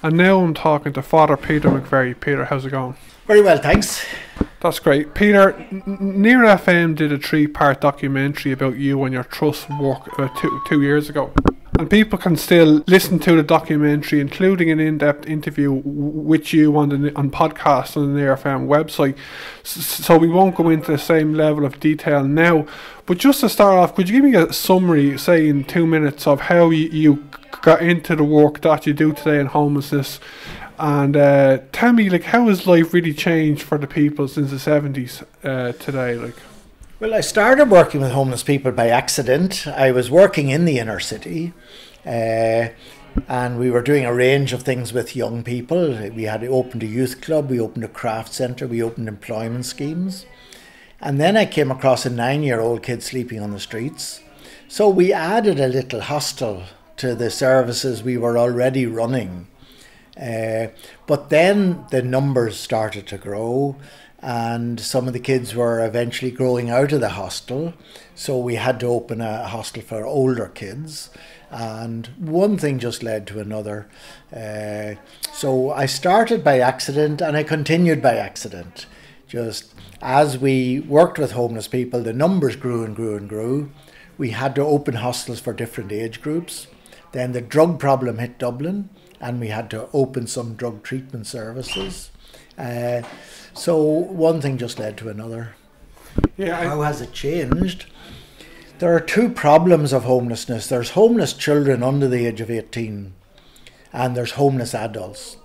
And now I'm talking to Father Peter McVerry. Peter, how's it going? Very well, thanks. That's great. Peter, Near FM did a 3-part documentary about you and your trust work about two years ago. And people can still listen to the documentary, including an in-depth interview with you on podcasts on the Near FM website. So we won't go into the same level of detail now. But just to start off, could you give me a summary, say in 2 minutes, of how you got into the work that you do today in homelessness? And tell me, how has life really changed for the people since the 70s today? Well, I started working with homeless people by accident. I was working in the inner city, and we were doing a range of things with young people. We had opened a youth club, we opened a craft centre, we opened employment schemes. And then I came across a 9-year-old kid sleeping on the streets. So we added a little hostel to the services we were already running. But then the numbers started to grow, and some of the kids were eventually growing out of the hostel, so we had to open a hostel for older kids, and one thing just led to another. So I started by accident and I continued by accident. Just as we worked with homeless people, the numbers grew and grew and grew. We had to open hostels for different age groups. Then the drug problem hit Dublin, and we had to open some drug treatment services. So one thing just led to another. How has it changed? There are two problems of homelessness. There's homeless children under the age of 18, and there's homeless adults.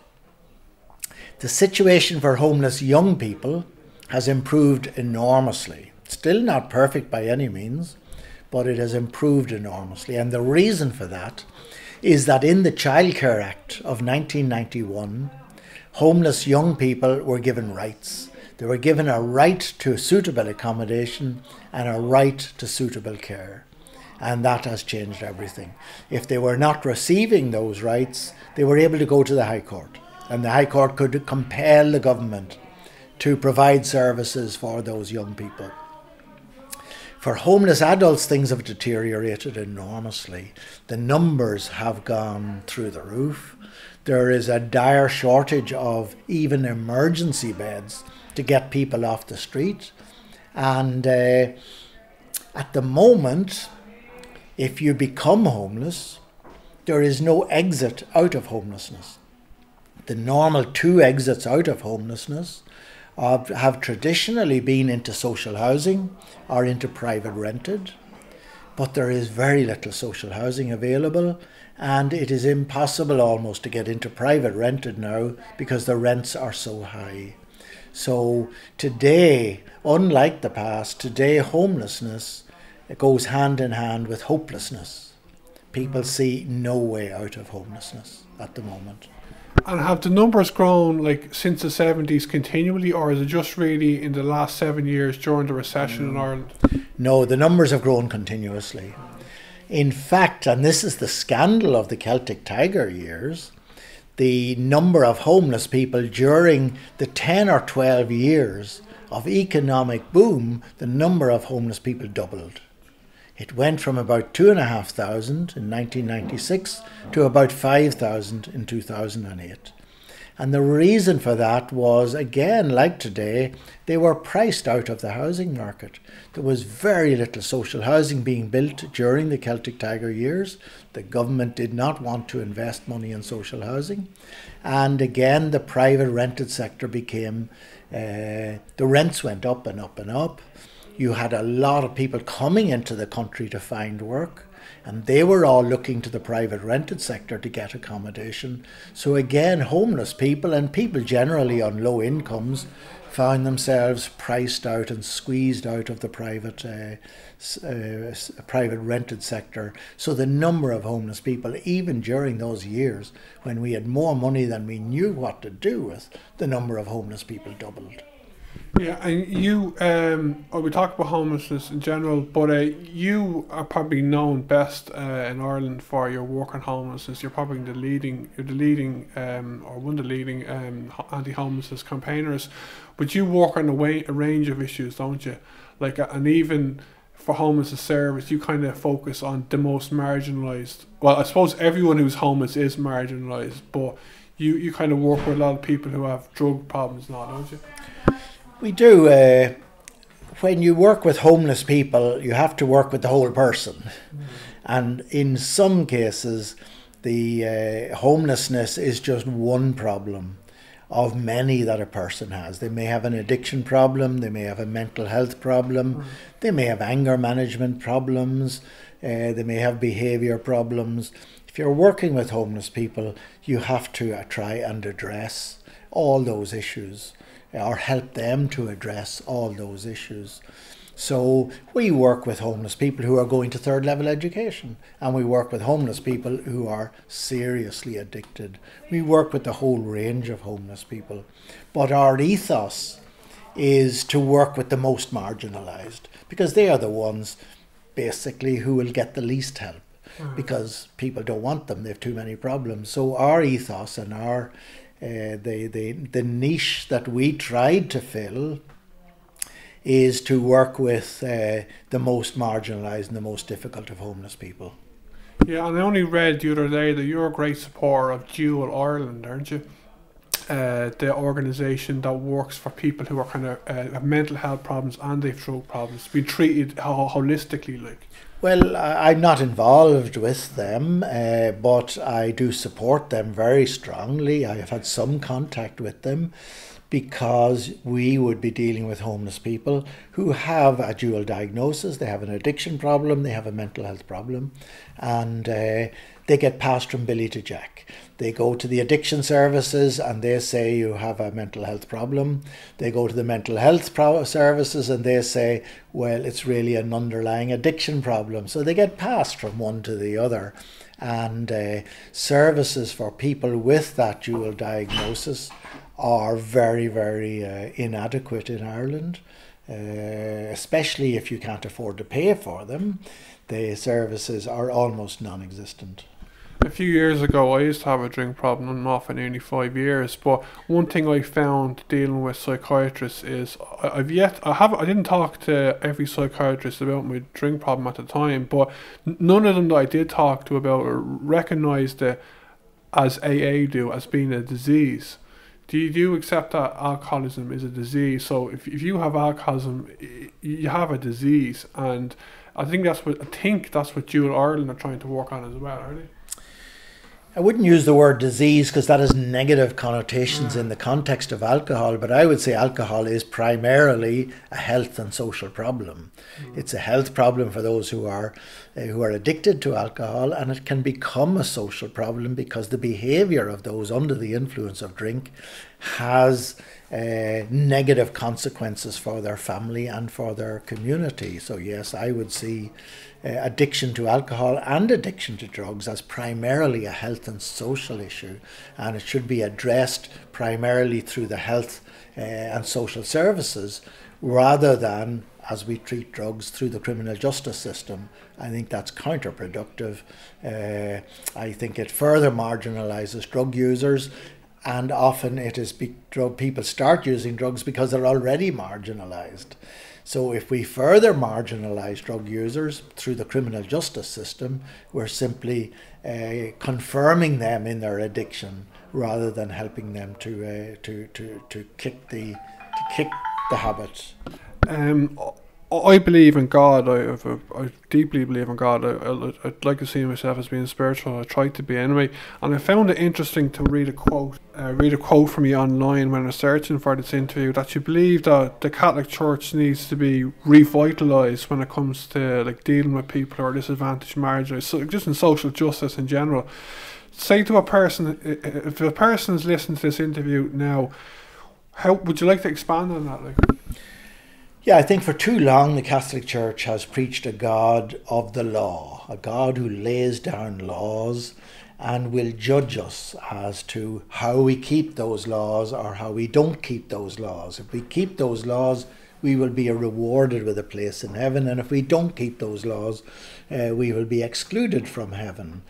The situation for homeless young people has improved enormously. Still not perfect by any means, but it has improved enormously. And the reason for that is that in the Childcare Act of 1991, homeless young people were given rights. They were given a right to suitable accommodation and a right to suitable care. And that has changed everything. If they were not receiving those rights, they were able to go to the High Court. And the High Court could compel the government to provide services for those young people. For homeless adults, things have deteriorated enormously. The numbers have gone through the roof. There is a dire shortage of even emergency beds to get people off the street. And at the moment, if you become homeless, there is no exit out of homelessness. The normal 2 exits out of homelessness have traditionally been into social housing or into private rented, but there is very little social housing available, and it is impossible almost to get into private rented now because the rents are so high. So today, unlike the past, today homelessness goes hand in hand with hopelessness. People see no way out of homelessness at the moment. And have the numbers grown since the 70s continually, or is it just really in the last 7 years during the recession in Ireland? No, the numbers have grown continuously. In fact, and this is the scandal of the Celtic Tiger years, the number of homeless people during the 10 or 12 years of economic boom, the number of homeless people doubled. It went from about 2,500 in 1996 to about 5,000 in 2008. And the reason for that was, again, like today, they were priced out of the housing market. There was very little social housing being built during the Celtic Tiger years. The government did not want to invest money in social housing. And again, the private rented sector became, the rents went up and up and up. You had a lot of people coming into the country to find work, and they were all looking to the private rented sector to get accommodation. So again, homeless people and people generally on low incomes found themselves priced out and squeezed out of the private rented sector. So the number of homeless people, even during those years when we had more money than we knew what to do with, the number of homeless people doubled. Yeah, and you, we talk about homelessness in general, but you are probably known best in Ireland for your work on homelessness. You're probably one of the leading anti-homelessness campaigners. But you work on a range of issues, don't you? And even for homelessness service, you kind of focus on the most marginalised. Well, I suppose everyone who's homeless is marginalised, but you kind of work with a lot of people who have drug problems now, don't you? We do. When you work with homeless people, you have to work with the whole person. And in some cases, the homelessness is just one problem of many that a person has. They may have an addiction problem, they may have a mental health problem, they may have anger management problems, they may have behaviour problems. If you're working with homeless people, you have to try and address all those issues, or help them to address all those issues. So we work with homeless people who are going to third level education, and we work with homeless people who are seriously addicted. We work with the whole range of homeless people. But our ethos is to work with the most marginalised, because they are the ones basically who will get the least help, because people don't want them, they have too many problems. So our ethos and our the niche that we tried to fill is to work with the most marginalised and the most difficult of homeless people. Yeah, and I only read the other day that you're a great supporter of Dual Ireland, aren't you? The organisation that works for people who are kind of have mental health problems and they've drug problems, being treated holistically, like. Well, I'm not involved with them, but I do support them very strongly. I have had some contact with them, because we would be dealing with homeless people who have a dual diagnosis. They have an addiction problem, they have a mental health problem, and they get passed from Billy to Jack. They go to the addiction services and they say you have a mental health problem. They go to the mental health services and they say, well, it's really an underlying addiction problem. So they get passed from one to the other. And services for people with that dual diagnosis are very, very inadequate in Ireland, especially if you can't afford to pay for them. The services are almost non-existent. A few years ago, I used to have a drink problem on and off for nearly 5 years. But one thing I found dealing with psychiatrists is I didn't talk to every psychiatrist about my drink problem at the time, but none of them that I did talk to about it recognised it, as AA do, as being a disease. Do you accept that alcoholism is a disease? So if you have alcoholism, you have a disease, and I think that's what Dual Ireland are trying to work on as well, are they? I wouldn't use the word disease because that has negative connotations in the context of alcohol, but I would say alcohol is primarily a health and social problem. It's a health problem for those who are addicted to alcohol, and it can become a social problem because the behaviour of those under the influence of drink has negative consequences for their family and for their community. So yes, I would see addiction to alcohol and addiction to drugs as primarily a health and social issue, and it should be addressed primarily through the health and social services rather than, as we treat drugs, through the criminal justice system. I think that's counterproductive. I think it further marginalises drug users, and often it is people start using drugs because they're already marginalised. So if we further marginalise drug users through the criminal justice system, we're simply confirming them in their addiction rather than helping them to kick the habit. I believe in God. I deeply believe in God. I'd like to see myself as being spiritual. I try to be anyway. And I found it interesting to read a quote from you online when I was searching for this interview, that you believe that the Catholic Church needs to be revitalised when it comes to like dealing with people who are disadvantaged, marginalised, so just in social justice in general. Say to a person, if a person is listening to this interview now, how would you like to expand on that? Like? Yeah, I think for too long the Catholic Church has preached a God of the law, a God who lays down laws and will judge us as to how we keep those laws or how we don't keep those laws. If we keep those laws, we will be rewarded with a place in heaven, and if we don't keep those laws, we will be excluded from heaven.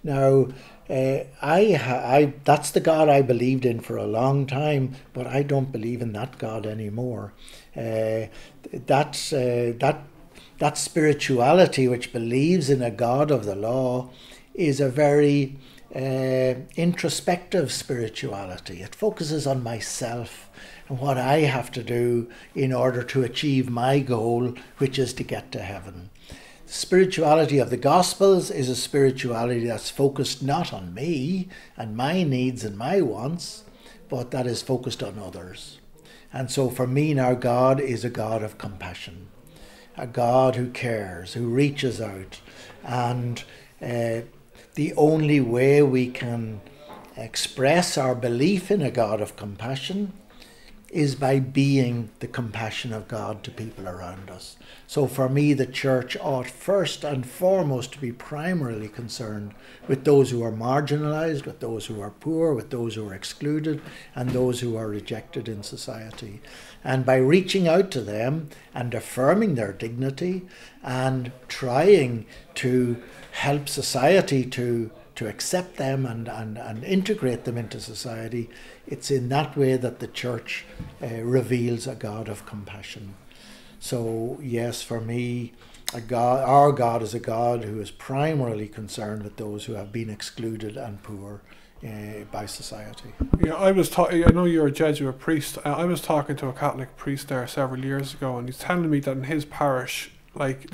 Now, that's the God I believed in for a long time, but I don't believe in that God anymore. That spirituality which believes in a God of the law is a very introspective spirituality. It focuses on myself and what I have to do in order to achieve my goal, which is to get to heaven. The spirituality of the Gospels is a spirituality that's focused not on me and my needs and my wants, but that is focused on others. And so for me now, God is a God of compassion, a God who cares, who reaches out. And the only way we can express our belief in a God of compassion is by being the compassion of God to people around us. So for me, the church ought first and foremost to be primarily concerned with those who are marginalized, with those who are poor, with those who are excluded, and those who are rejected in society. And by reaching out to them and affirming their dignity and trying to help society to accept them and integrate them into society, it's in that way that the church reveals a God of compassion. So yes, for me, our God is a God who is primarily concerned with those who have been excluded and poor by society. Yeah, I know you're a Jesuit priest. I was talking to a Catholic priest there several years ago, and he's telling me that in his parish, like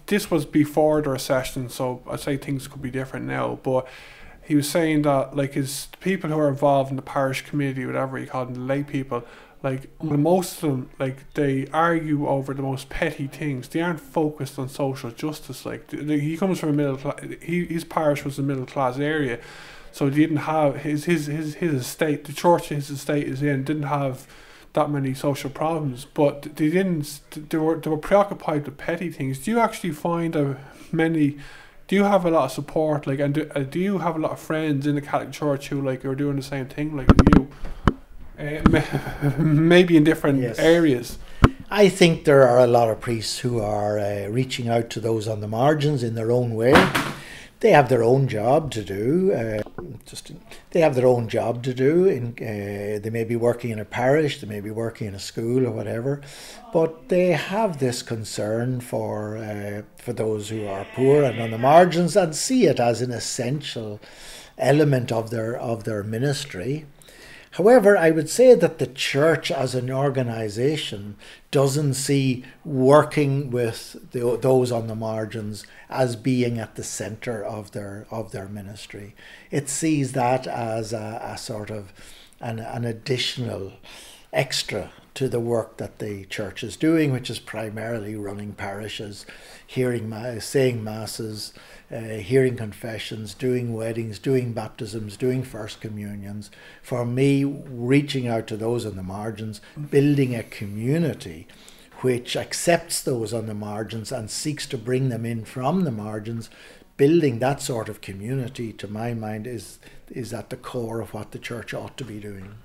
this was before the recession, so I'd say things could be different now, but he was saying that like his people who are involved in the parish community, whatever you call them, the lay people, like most of them, like they argue over the most petty things. They aren't focused on social justice. Like he comes from a middle class. His parish was a middle class area, so he didn't have his estate. The church his estate is in didn't have that many social problems, but they didn't. They were preoccupied with petty things. Do you actually find many? Do you have a lot of support? Like, and do you have a lot of friends in the Catholic Church who like are doing the same thing like you? Maybe in different areas. I think there are a lot of priests who are reaching out to those on the margins in their own way. They have their own job to do. They have their own job to do. They may be working in a parish, they may be working in a school or whatever, but they have this concern for those who are poor and on the margins, and see it as an essential element of their ministry. However, I would say that the church as an organisation doesn't see working with those on the margins as being at the centre of their ministry. It sees that as a sort of an additional extra to the work that the church is doing, which is primarily running parishes, saying masses, hearing confessions, doing weddings, doing baptisms, doing first communions. For me, reaching out to those on the margins, building a community which accepts those on the margins and seeks to bring them in from the margins, building that sort of community, to my mind, is at the core of what the church ought to be doing.